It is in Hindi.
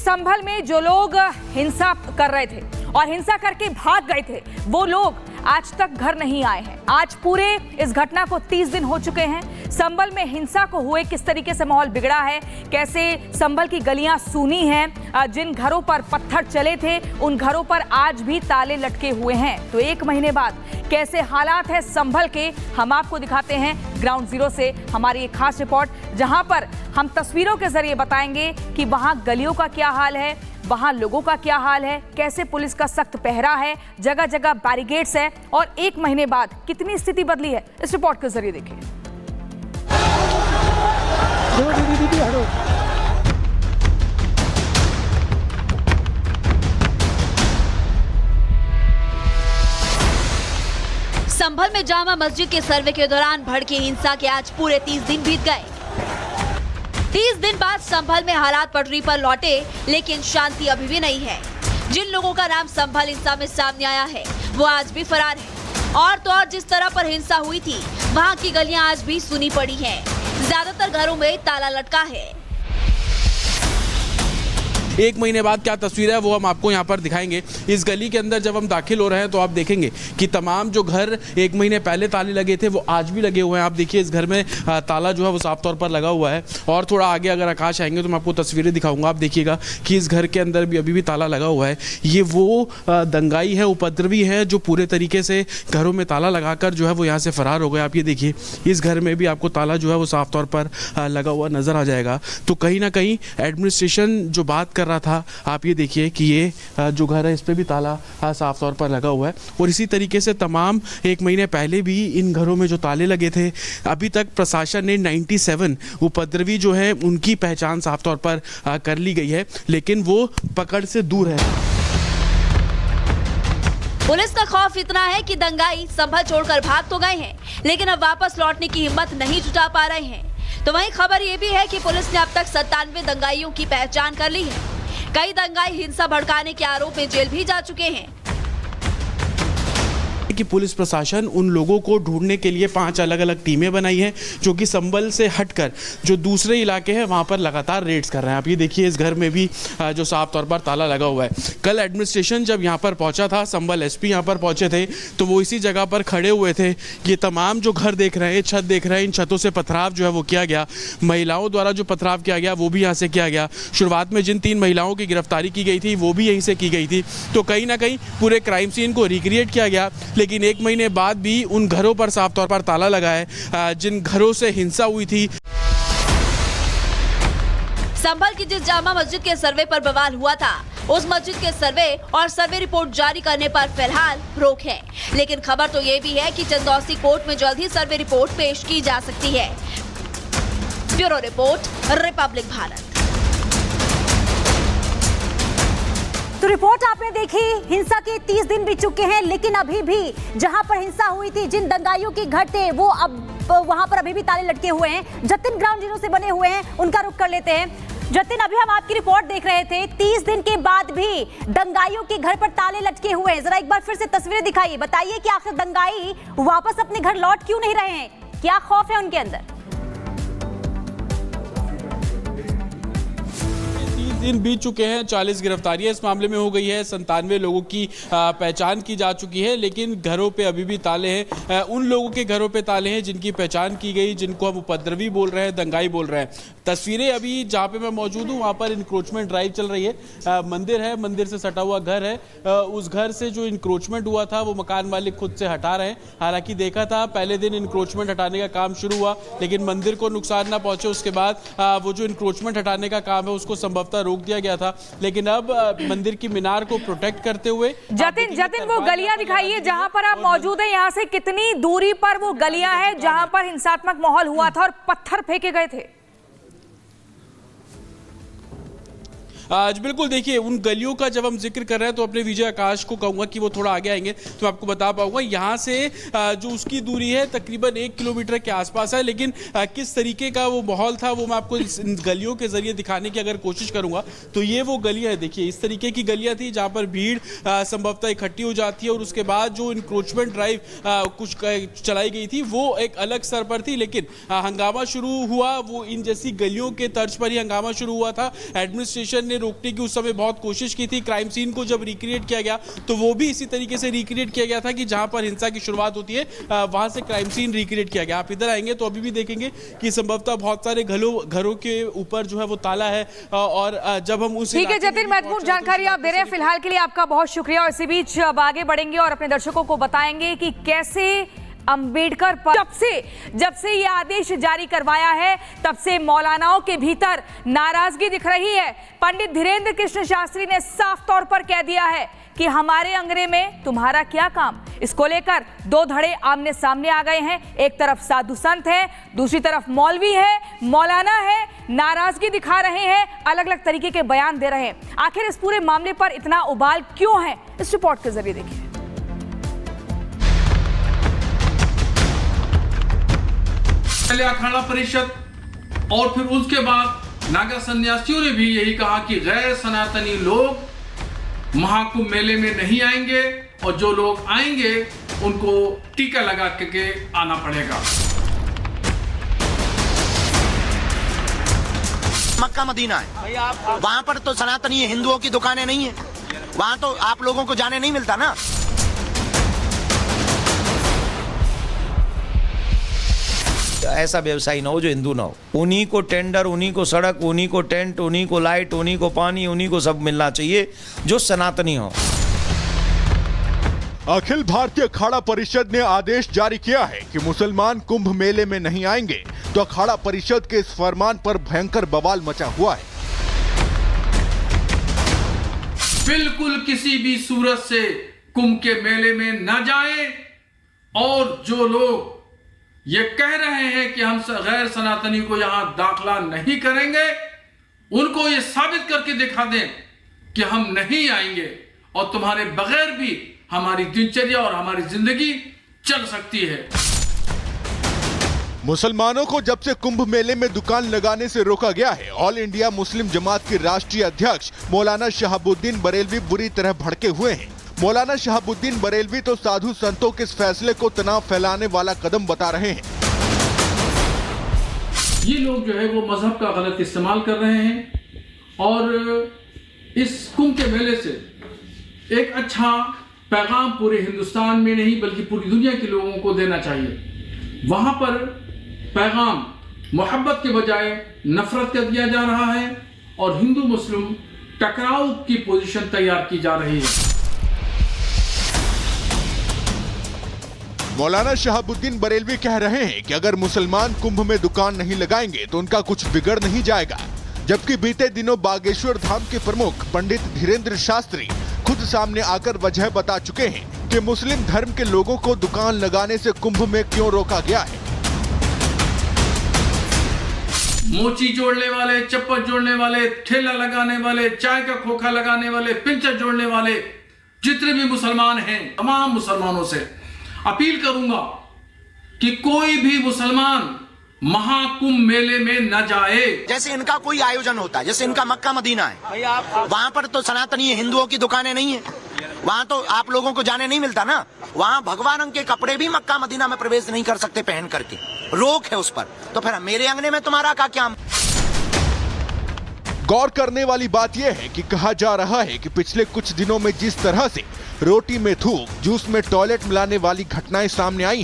संभल में जो लोग हिंसा कर रहे थे और हिंसा करके भाग गए थे, वो लोग आज तक घर नहीं आए हैं। आज पूरे इस घटना को 30 दिन हो चुके हैं। संभल में हिंसा को हुए किस तरीके से माहौल बिगड़ा है, कैसे संभल की गलियां सूनी हैं, जिन घरों पर पत्थर चले थे उन घरों पर आज भी ताले लटके हुए हैं। तो एक महीने बाद कैसे हालात है संभल के, हम आपको दिखाते हैं ग्राउंड जीरो से हमारी एक खास रिपोर्ट, जहां पर हम तस्वीरों के जरिए बताएंगे कि वहां गलियों का क्या हाल है, वहां लोगों का क्या हाल है, कैसे पुलिस का सख्त पहरा है, जगह जगह बैरिकेड्स है और एक महीने बाद कितनी स्थिति बदली है। इस रिपोर्ट के जरिए देखिए। संभल में जामा मस्जिद के सर्वे के दौरान भड़की हिंसा के आज पूरे 30 दिन बीत गए। 30 दिन बाद संभल में हालात पटरी पर लौटे, लेकिन शांति अभी भी नहीं है। जिन लोगों का नाम संभल हिंसा में सामने आया है वो आज भी फरार है। और तो और जिस तरह पर हिंसा हुई थी वहां की गलियां आज भी सुनी पड़ी हैं। ज्यादातर घरों में ताला लटका है। एक महीने बाद क्या तस्वीर है वो हम आपको यहाँ पर दिखाएंगे। इस गली के अंदर जब हम दाखिल हो रहे हैं तो आप देखेंगे कि तमाम जो घर एक महीने पहले ताले लगे थे वो आज भी लगे हुए हैं। आप देखिए इस घर में ताला जो है वो साफ तौर पर लगा हुआ है। और थोड़ा आगे अगर आकाश आएंगे तो मैं आपको तस्वीरें दिखाऊंगा। आप देखिएगा कि इस घर के अंदर भी अभी भी ताला लगा हुआ है। ये वो दंगाई है, उपद्रवी है जो पूरे तरीके से घरों में ताला लगाकर जो है वो यहाँ से फरार हो गए। आप ये देखिए इस घर में भी आपको ताला जो है वो साफ तौर पर लगा हुआ नजर आ जाएगा। तो कहीं ना कहीं एडमिनिस्ट्रेशन जो बात रहा था, आप ये देखिए कि ये जो घर है इस पे भी ताला साफ तौर पर लगा हुआ है। और इसी तरीके से तमाम एक महीने पहले भी इन घरों में जो ताले लगे थे, अभी तक प्रशासन ने 97 उपद्रवी जो है उनकी पहचान साफ तौर पर कर ली गई है, लेकिन वो पकड़ से दूर है। पुलिस का खौफ इतना है कि दंगाई संभल छोड़कर भाग तो गए हैं, लेकिन अब वापस लौटने की हिम्मत नहीं जुटा पा रहे हैं। तो वहीं खबर ये भी है कि पुलिस ने अब तक 97 दंगाइयों की पहचान कर ली है। कई दंगाई हिंसा भड़काने के आरोप में जेल भी जा चुके हैं। कि पुलिस प्रशासन उन लोगों को ढूंढने के लिए 5 अलग अलग टीमें बनाई हैं जो कि संभल से हटकर जो दूसरे इलाके हैं वहां पर लगातार रेड्स कर रहे हैं। आप ये देखिए इस घर में भी जो साफ तौर पर ताला लगा हुआ है। कल एडमिनिस्ट्रेशन जब यहां पर पहुंचा था, संभल एसपी यहां पर पहुंचे थे, तो वो इसी जगह पर खड़े हुए थे। ये तमाम जो घर देख रहे हैं, छत देख रहे हैं, इन छतों से पथराव जो है वो किया गया। महिलाओं द्वारा जो पथराव किया गया वो भी यहाँ से किया गया। शुरुआत में जिन 3 महिलाओं की गिरफ्तारी की गई थी वो भी यहीं से की गई थी। तो कहीं ना कहीं पूरे क्राइम सीन को रिक्रिएट किया गया, लेकिन एक महीने बाद भी उन घरों पर साफ तौर पर ताला लगा है जिन घरों से हिंसा हुई थी। संभल की जिस जामा मस्जिद के सर्वे पर बवाल हुआ था, उस मस्जिद के सर्वे और सर्वे रिपोर्ट जारी करने पर फिलहाल रोक है। लेकिन खबर तो ये भी है कि चंदौसी कोर्ट में जल्द ही सर्वे रिपोर्ट पेश की जा सकती है। Bureau report, Republic Bharat. तो रिपोर्ट आपने देखी। हिंसा के 30 दिन बीत चुके हैं, लेकिन अभी भी जहां पर हिंसा हुई थी, जिन दंगाइयों के घर थे, वो अब वहां पर अभी भी ताले लटके हुए हैं। जतिन ग्राउंड जीरो से बने हुए हैं, उनका रुख कर लेते हैं। जतिन, अभी हम आपकी रिपोर्ट देख रहे थे, 30 दिन के बाद भी दंगाइयों के घर पर ताले लटके हुए हैं। जरा एक बार फिर से तस्वीरें दिखाइए, बताइए कि आखिर दंगाई वापस अपने घर लौट क्यों नहीं रहे हैं, क्या खौफ है उनके अंदर? दिन बीत चुके हैं, 40 गिरफ्तारियां इस मामले में हो गई है, 97 लोगों की पहचान की जा चुकी है, लेकिन घरों पे अभी भी ताले हैं। उन लोगों के घरों पे ताले हैं जिनकी पहचान की गई, जिनको हम उपद्रवी बोल रहे हैं, दंगाई बोल रहे हैं। तस्वीरें अभी जहाँ पे मैं मौजूद हूँ वहाँ पर इंक्रोचमेंट ड्राइव चल रही है। मंदिर है, मंदिर से सटा हुआ घर है। उस घर से जो इंक्रोचमेंट हुआ था वो मकान मालिक खुद से हटा रहे हैं। हालांकि देखा था पहले दिन इंक्रोचमेंट हटाने का काम शुरू हुआ, लेकिन मंदिर को नुकसान ना पहुंचे, उसके बाद वो जो इंक्रोचमेंट हटाने का काम है उसको संभवतः रोक दिया गया था। लेकिन अब मंदिर की मीनार को प्रोटेक्ट करते हुए जतिन वो गलियां दिखाइए जहां पर आप मौजूद हैं। यहाँ से कितनी दूरी पर वो गलियां हैं जहां पर हिंसात्मक माहौल हुआ था और पत्थर फेंके गए थे? आज बिल्कुल देखिए उन गलियों का जब हम जिक्र कर रहे हैं तो अपने विजय आकाश को कहूंगा कि वो थोड़ा आगे आएंगे तो मैं आपको बता पाऊंगा। यहाँ से जो उसकी दूरी है तकरीबन 1 किलोमीटर के आसपास है, लेकिन किस तरीके का वो माहौल था वो मैं आपको इन गलियों के जरिए दिखाने की अगर कोशिश करूंगा तो ये वो गलियां है। देखिए इस तरीके की गलियां थी जहाँ पर भीड़ संभवतः इकट्ठी हो जाती है और उसके बाद जो इंक्रोचमेंट ड्राइव कुछ चलाई गई थी वो एक अलग स्तर पर थी, लेकिन हंगामा शुरू हुआ वो इन जैसी गलियों के तर्ज पर ही हंगामा शुरू हुआ था। एडमिनिस्ट्रेशन ने रोकने की उस समय बहुत कोशिश की थी। क्राइम सीन को जब रिक्रिएट किया गया तो वो भी इसी तरीके से रिक्रिएट किया गया था कि जहां पर हिंसा की शुरुआत होती है वहां से क्राइम सीन रिक्रिएट किया गया। आप इधर आएंगे तो अभी भी देखेंगे कि संभवतः बहुत सारे घरों के ऊपर जो है वो ताला है। और जब हम उस ठीक है जतिन, महत्वपूर्ण जानकारी आप दे रहे हैं। फिलहाल के लिए आपका बहुत शुक्रिया। और इसी बीच अब आगे बढ़ेंगे और अपने दर्शकों को बताएंगे कि कैसे अंबेडकर पर जब से ये आदेश जारी करवाया है तब से मौलानाओं के भीतर नाराजगी दिख रही है। पंडित धीरेन्द्र कृष्ण शास्त्री ने साफ तौर पर कह दिया है कि हमारे अंगने में तुम्हारा क्या काम। इसको लेकर दो धड़े आमने सामने आ गए हैं। एक तरफ साधु संत है, दूसरी तरफ मौलवी है, मौलाना है, नाराजगी दिखा रहे हैं, अलग अलग तरीके के बयान दे रहे हैं। आखिर इस पूरे मामले पर इतना उबाल क्यों है, इस रिपोर्ट के जरिए देखिए। पहले अखाड़ा परिषद और फिर उसके बाद नागा सन्यासियों ने भी यही कहा कि गैर सनातनी लोग महाकुंभ मेले में नहीं आएंगे और जो लोग आएंगे उनको टीका लगा के आना पड़ेगा। मक्का मदीना है, वहां पर तो सनातनी हिंदुओं की दुकानें नहीं है, वहां तो आप लोगों को जाने नहीं मिलता ना। ऐसा व्यवसायी ना हो जो हिंदू ना हो। उन्हीं को टेंडर, उन्हीं को सड़क, उन्हीं को टेंट, उन्हीं को लाइट, उन्हीं को पानी, उन्हीं को सब मिलना चाहिए जो सनातनी हो। अखिल भारतीय अखाड़ा परिषद ने आदेश जारी किया है कि मुसलमान कुंभ मेले में नहीं आएंगे, तो अखाड़ा परिषद के इस फरमान पर भयंकर बवाल मचा हुआ है। बिल्कुल किसी भी सूरत से कुंभ के मेले में न जाएं और जो लोग ये कह रहे हैं कि हम गैर सनातनी को यहां दाखिला नहीं करेंगे, उनको ये साबित करके दिखा दें कि हम नहीं आएंगे और तुम्हारे बगैर भी हमारी दिनचर्या और हमारी जिंदगी चल सकती है। मुसलमानों को जब से कुंभ मेले में दुकान लगाने से रोका गया है, ऑल इंडिया मुस्लिम जमात के राष्ट्रीय अध्यक्ष मौलाना शहाबुद्दीन बरेलवी बुरी तरह भड़के हुए हैं। मौलाना शहाबुद्दीन बरेलवी तो साधु संतों के इस फैसले को तनाव फैलाने वाला कदम बता रहे हैं। ये लोग जो है वो मजहब का गलत इस्तेमाल कर रहे हैं और इस कुंभ के मेले से एक अच्छा पैगाम पूरे हिंदुस्तान में नहीं बल्कि पूरी दुनिया के लोगों को देना चाहिए। वहां पर पैगाम मोहब्बत के बजाय नफरत का दिया जा रहा है और हिंदू मुस्लिम टकराव की पोजीशन तैयार की जा रही है। मौलाना शहाबुद्दीन बरेलवी कह रहे हैं कि अगर मुसलमान कुंभ में दुकान नहीं लगाएंगे तो उनका कुछ बिगड़ नहीं जाएगा, जबकि बीते दिनों बागेश्वर धाम के प्रमुख पंडित धीरेन्द्र शास्त्री खुद सामने आकर वजह बता चुके हैं कि मुस्लिम धर्म के लोगों को दुकान लगाने से कुंभ में क्यों रोका गया है। मोची जोड़ने वाले, चप्पल जोड़ने वाले, ठेला लगाने वाले, चाय का खोखा लगाने वाले, पिंचर जोड़ने वाले जितने भी मुसलमान हैं, तमाम मुसलमानों से अपील करूंगा कि कोई भी मुसलमान महाकुंभ मेले में न जाए। जैसे इनका कोई आयोजन होता है, जैसे इनका मक्का मदीना है, वहां पर तो सनातनी हिंदुओं की दुकानें नहीं है, वहां तो आप लोगों को जाने नहीं मिलता ना। वहां भगवा रंग के कपड़े भी मक्का मदीना में प्रवेश नहीं कर सकते पहन करके, रोक है उस पर। तो फिर मेरे अंगने में तुम्हारा क्या? गौर करने वाली बात यह है कि कहा जा रहा है कि पिछले कुछ दिनों में जिस तरह से रोटी में थूक, जूस में टॉयलेट मिलाने वाली घटनाएं सामने आई